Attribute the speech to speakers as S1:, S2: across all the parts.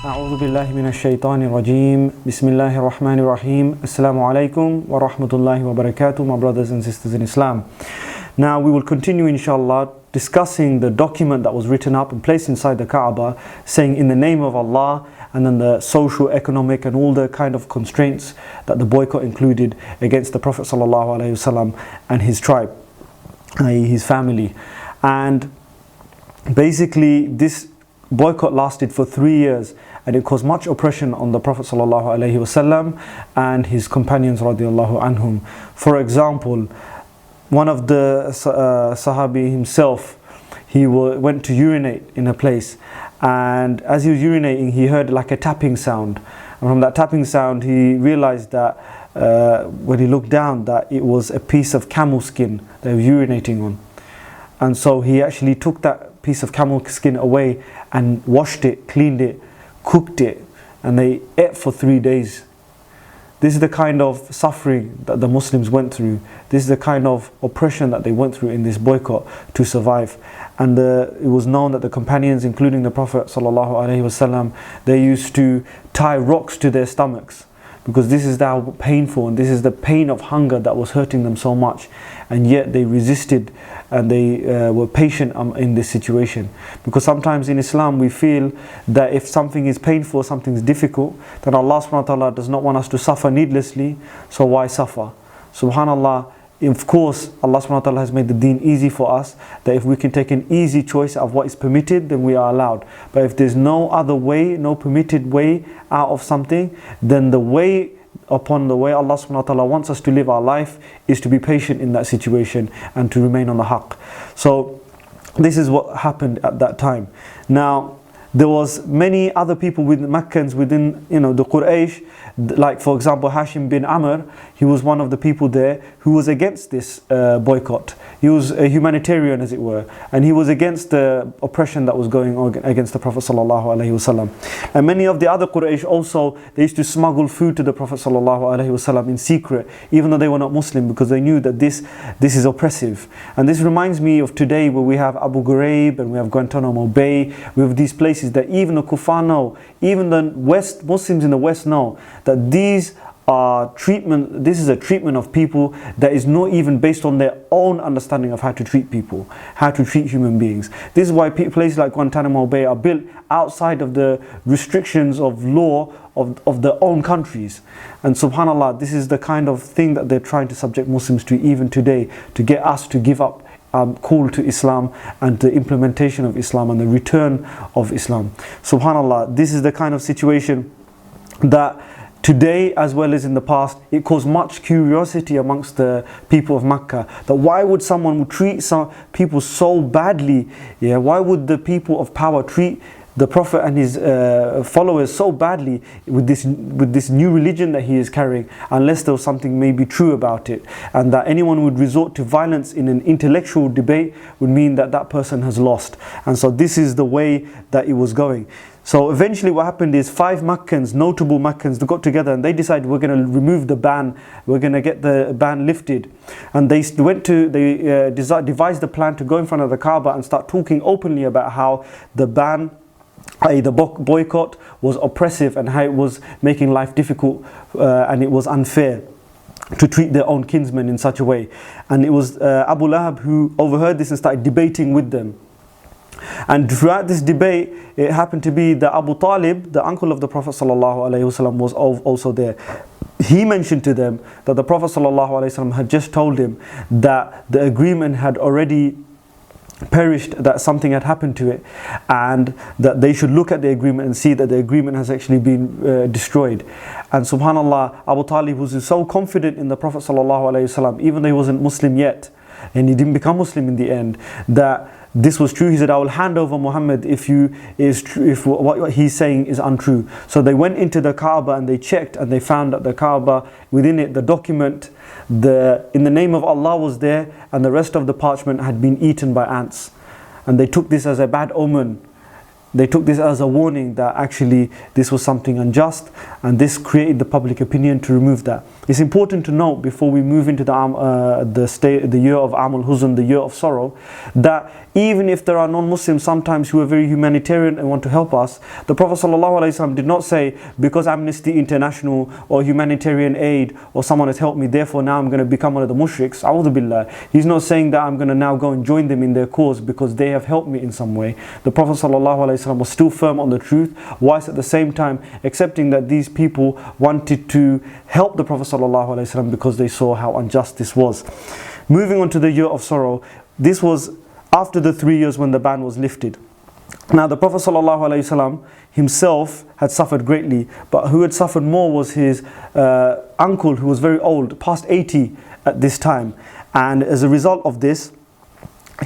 S1: أعوذ بالله من الشيطان الرجيم بسم الله الرحمن الرحيم السلام عليكم ورحمة الله وبركاته. My brothers and sisters in Islam, now we will continue inshallah discussing the document that was written up and placed inside the Kaaba saying in the name of Allah, and then the social, economic and all the kind of constraints that the boycott included against the Prophet ﷺ and his tribe, i.e. his family. And basically this boycott lasted for 3 years and it caused much oppression on the Prophet ﷺ and his companions radiallahu anhum. For example, one of the Sahabi himself, he went to urinate in a place, and as he was urinating he heard like a tapping sound, and from that tapping sound he realized that when he looked down that it was a piece of camel skin they were urinating on. And so he actually took that piece of camel skin away and washed it, cleaned it, cooked it, and they ate for 3 days. This is the kind of suffering that the Muslims went through. This is the kind of oppression that they went through in this boycott to survive. And it was known that the companions, including the Prophet ﷺ, they used to tie rocks to their stomachs, because this is how painful, and this is the pain of hunger that was hurting them so much. And yet they resisted and they were patient in this situation. Because sometimes in Islam we feel that if something is painful, something is difficult, then Allah subhanahu wa ta'ala does not want us to suffer needlessly, so why suffer? Subhanallah, of course Allah subhanahu wa ta'ala has made the deen easy for us, that if we can take an easy choice of what is permitted, then we are allowed. But if there's no other way, no permitted way out of something, then the way upon the way Allah subhanahu wa ta'ala wants us to live our life is to be patient in that situation and to remain on the haqq. So this is what happened at that time. Now there was many other people with Makkans within the Quraysh, like for example Hashim bin Amr. He was one of the people there who was against this boycott. He was a humanitarian, as it were, and he was against the oppression that was going on against the Prophet ﷺ. And many of the other Quraysh also, they used to smuggle food to the Prophet ﷺ in secret, even though they were not Muslim, because they knew that this is oppressive. And this reminds me of today, where we have Abu Ghraib and we have Guantanamo Bay. We have these places that even the kuffar know, even the West Muslims in the West know, that this is a treatment of people that is not even based on their own understanding of how to treat people, how to treat human beings. This is why places like Guantanamo Bay are built outside of the restrictions of law of their own countries. And subhanallah, this is the kind of thing that they're trying to subject Muslims to even today, to get us to give up call to Islam and the implementation of Islam and the return of Islam. Subhanallah, this is the kind of situation that today, as well as in the past, it caused much curiosity amongst the people of Makkah, that why would someone treat some people so badly? Why would the people of power treat the Prophet and his followers so badly with this new religion that he is carrying, unless there was something maybe true about it, and that anyone would resort to violence in an intellectual debate would mean that that person has lost. And so this is the way that it was going. So eventually what happened is 5 Makkans, notable Makkans, they got together and they decided, we're going to remove the ban, we're going to get the ban lifted. And they devised a plan to go in front of the Kaaba and start talking openly about how the ban, the boycott, was oppressive and how it was making life difficult and it was unfair to treat their own kinsmen in such a way. And it was Abu Lahab who overheard this and started debating with them. And throughout this debate, it happened to be that Abu Talib, the uncle of the Prophet ﷺ, was also there. He mentioned to them that the Prophet ﷺ had just told him that the agreement had already perished, that something had happened to it, and that they should look at the agreement and see that the agreement has actually been destroyed. And subhanallah, Abu Talib was so confident in the Prophet ﷺ, even though he wasn't Muslim yet, and he didn't become Muslim in the end, that this was true. He said, I will hand over Muhammad if what he's saying is untrue. So they went into the Kaaba and they checked, and they found that the Kaaba, within it, the document, in the name of Allah was there, and the rest of the parchment had been eaten by ants. And they took this as a bad omen. they took this as a warning that actually this was something unjust, and this created the public opinion to remove that. It's important to note before we move into the year of Am al-Huzn, the year of sorrow, that even if there are non-Muslims sometimes who are very humanitarian and want to help us, the Prophet ﷺ did not say, because Amnesty International or humanitarian aid or someone has helped me, therefore now I'm going to become one of the mushriks. A'udhu billah. He's not saying that I'm going to now go and join them in their cause because they have helped me in some way. The Prophet ﷺ was still firm on the truth, whilst at the same time accepting that these people wanted to help the Prophet ﷺ because they saw how unjust this was. Moving on to the year of sorrow, this was after the 3 years when the ban was lifted. Now the Prophet ﷺ himself had suffered greatly, but who had suffered more was his uncle, who was very old, past 80 at this time. And as a result of this,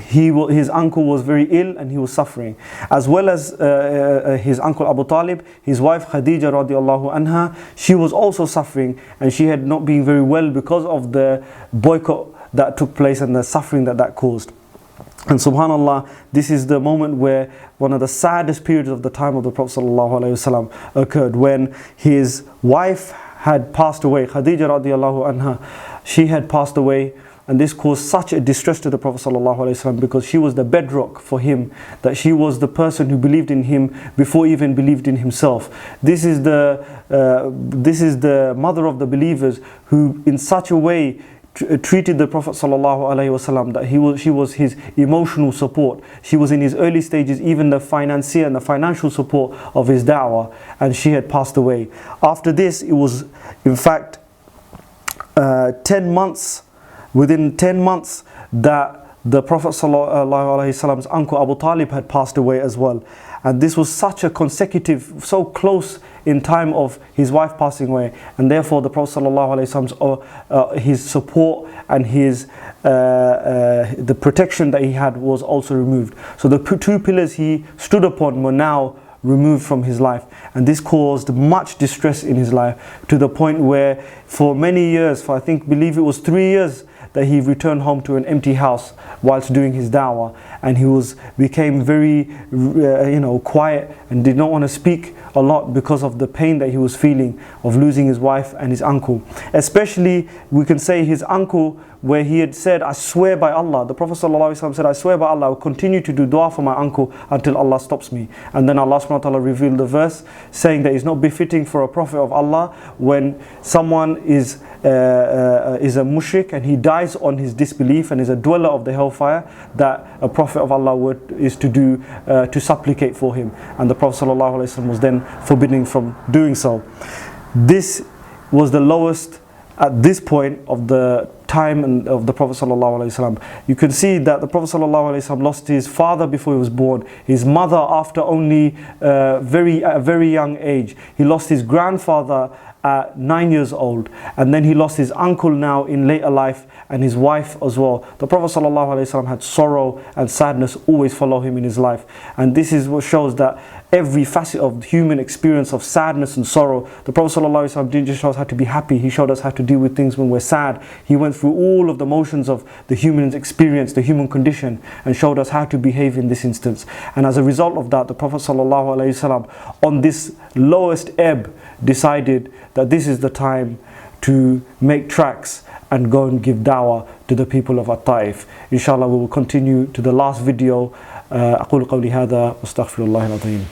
S1: his uncle was very ill and he was suffering, as well as his uncle Abu Talib. His wife Khadijah radiallahu anha, she was also suffering, and she had not been very well because of the boycott that took place and the suffering that that caused. And subhanallah, this is the moment where one of the saddest periods of the time of the Prophet ﷺ occurred, when his wife had passed away. Khadijah radiallahu anha, she had passed away. And this caused such a distress to the Prophet ﷺ, because she was the bedrock for him, that she was the person who believed in him before he even believed in himself. This is the mother of the believers, who in such a way treated the Prophet ﷺ that she was his emotional support. She was in his early stages, even the financier and the financial support of his da'wah, and she had passed away. After this, it was in fact 10 months. Within 10 months that the Prophet ﷺ's uncle Abu Talib had passed away as well. And this was such a consecutive, so close in time of his wife passing away. And therefore the Prophet ﷺ's his support and his the protection that he had was also removed. So the two pillars he stood upon were now removed from his life, and this caused much distress in his life, to the point where for many years, for I believe it was 3 years, that he returned home to an empty house whilst doing his da'wah, and he became very quiet and did not want to speak a lot because of the pain that he was feeling of losing his wife and his uncle. Especially we can say his uncle, where he had said, I swear by Allah, the Prophet ﷺ said, I swear by Allah, I will continue to do dua for my uncle until Allah stops me. And then Allah subhanahu wa ta'ala revealed the verse saying that it's not befitting for a prophet of Allah when someone is a mushrik and he dies on his disbelief and is a dweller of the hellfire, that a prophet of Allah is to supplicate for him. And the Prophet ﷺ was then forbidding from doing so. This was the lowest at this point of the time of the Prophet ﷺ. You can see that the Prophet ﷺ lost his father before he was born, his mother after only a very young age. He lost his grandfather at 9 years old, and then he lost his uncle now in later life, and his wife as well. The Prophet ﷺ had sorrow and sadness always follow him in his life, and this is what shows that every facet of human experience of sadness and sorrow, the Prophet ﷺ didn't just show us how to be happy, he showed us how to deal with things when we're sad. He went through all of the motions of the human experience, the human condition, and showed us how to behave in this instance. And as a result of that, the Prophet ﷺ on this lowest ebb decided that this is the time to make tracks and go and give da'wah to the people of At-Taif. Inshallah, we will continue to the last video. أقول قولي هذا واستغفر الله العظيم.